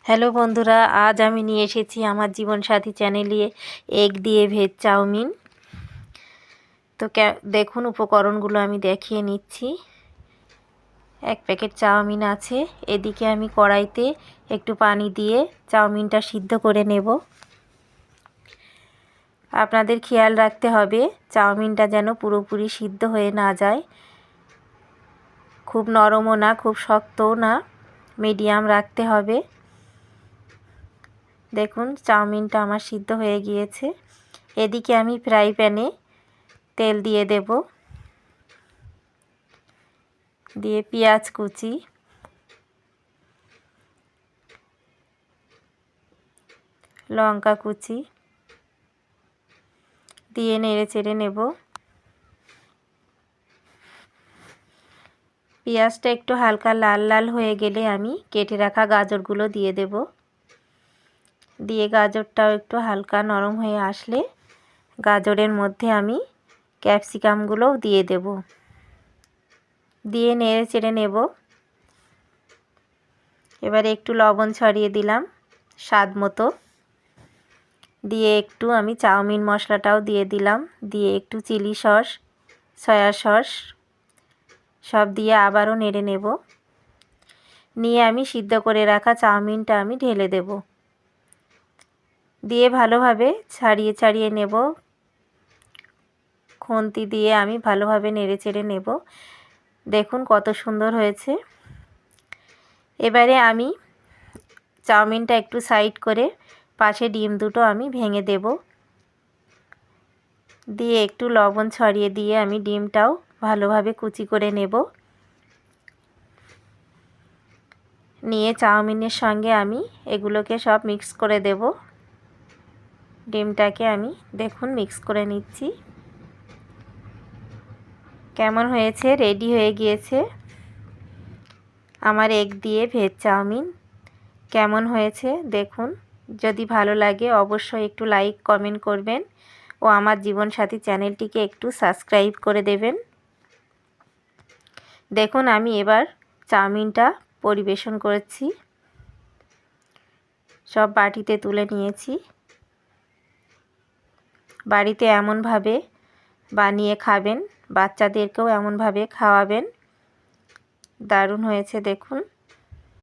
Hello বন্ধুরা, আজ আমি নিয়ে এসেছি আমার জীবনসাথী চ্যানেলে এগ দিয়ে ভেজ চাউমিন। তো দেখুন উপকরণগুলো আমি দেখিয়ে নিচ্ছি। এক প্যাকেট চাউমিন আছে। এদিকে আমি কড়াইতে একটু পানি দিয়ে চাউমিনটা সিদ্ধ করে নেব। আপনাদের খেয়াল রাখতে হবে চাউমিনটা যেন পুরোপুরি সিদ্ধ হয়ে না যায়, খুব নরমও না খুব শক্তও না, মিডিয়াম রাখতে হবে। দেখুন চাউমিনটা আমার সিদ্ধ হয়ে গিয়েছে। এদিকে আমি ফ্রাই প্যানে তেল দিয়ে দেব, দিয়ে পেঁয়াজ কুচি, লঙ্কা কুচি দিয়ে নেড়ে চেড়ে নেব। পেঁয়াজটা একটু হালকা লাল লাল হয়ে গেলে আমি কেটে রাখা গাজরগুলো দিয়ে দেব। দিয়ে গাজরটাও একটু হালকা নরম হয়ে আসলে গাজরের মধ্যে আমি ক্যাপসিকামগুলোও দিয়ে দেব, দিয়ে নেড়ে চেড়ে নেব। এবারে একটু লবণ ছড়িয়ে দিলাম স্বাদ মতো, দিয়ে একটু আমি চাউমিন মশলাটাও দিয়ে দিলাম, দিয়ে একটু চিলি সস, সয়া সস সব দিয়ে আবারও নেড়ে নেব। নিয়ে আমি সিদ্ধ করে রাখা চাউমিনটা আমি ঢেলে দেব, দিয়ে ভালোভাবে ছাড়িয়ে ছাড়িয়ে নেব। খুন্তি দিয়ে আমি ভালোভাবে নেড়ে চেড়ে নেব। দেখুন কত সুন্দর হয়েছে। এবারে আমি চাউমিনটা একটু সাইড করে পাশে ডিম দুটো আমি ভেঙে দেব, দিয়ে একটু লবণ ছড়িয়ে দিয়ে আমি ডিমটাও ভালোভাবে কুচি করে নেব। নিয়ে চাউমিনের সঙ্গে আমি এগুলোকে সব মিক্স করে দেব। ডিমটাকে আমি দেখুন মিক্স করে নিচ্ছি। কেমন হয়েছে? রেডি হয়ে গিয়েছে আমার এগ দিয়ে ভেজ চাউমিন। কেমন হয়েছে দেখুন। যদি ভালো লাগে অবশ্যই একটু লাইক কমেন্ট করবেন ও আমার জীবনসাথী চ্যানেলটিকে একটু সাবস্ক্রাইব করে দেবেন। দেখুন আমি এবার চাউমিনটা পরিবেশন করেছি, সব বাটিতে তুলে নিয়েছি। বাড়িতে এমনভাবে বানিয়ে খাবেন, বাচ্চাদেরকেও এমনভাবে খাওয়াবেন। দারুণ হয়েছে দেখুন।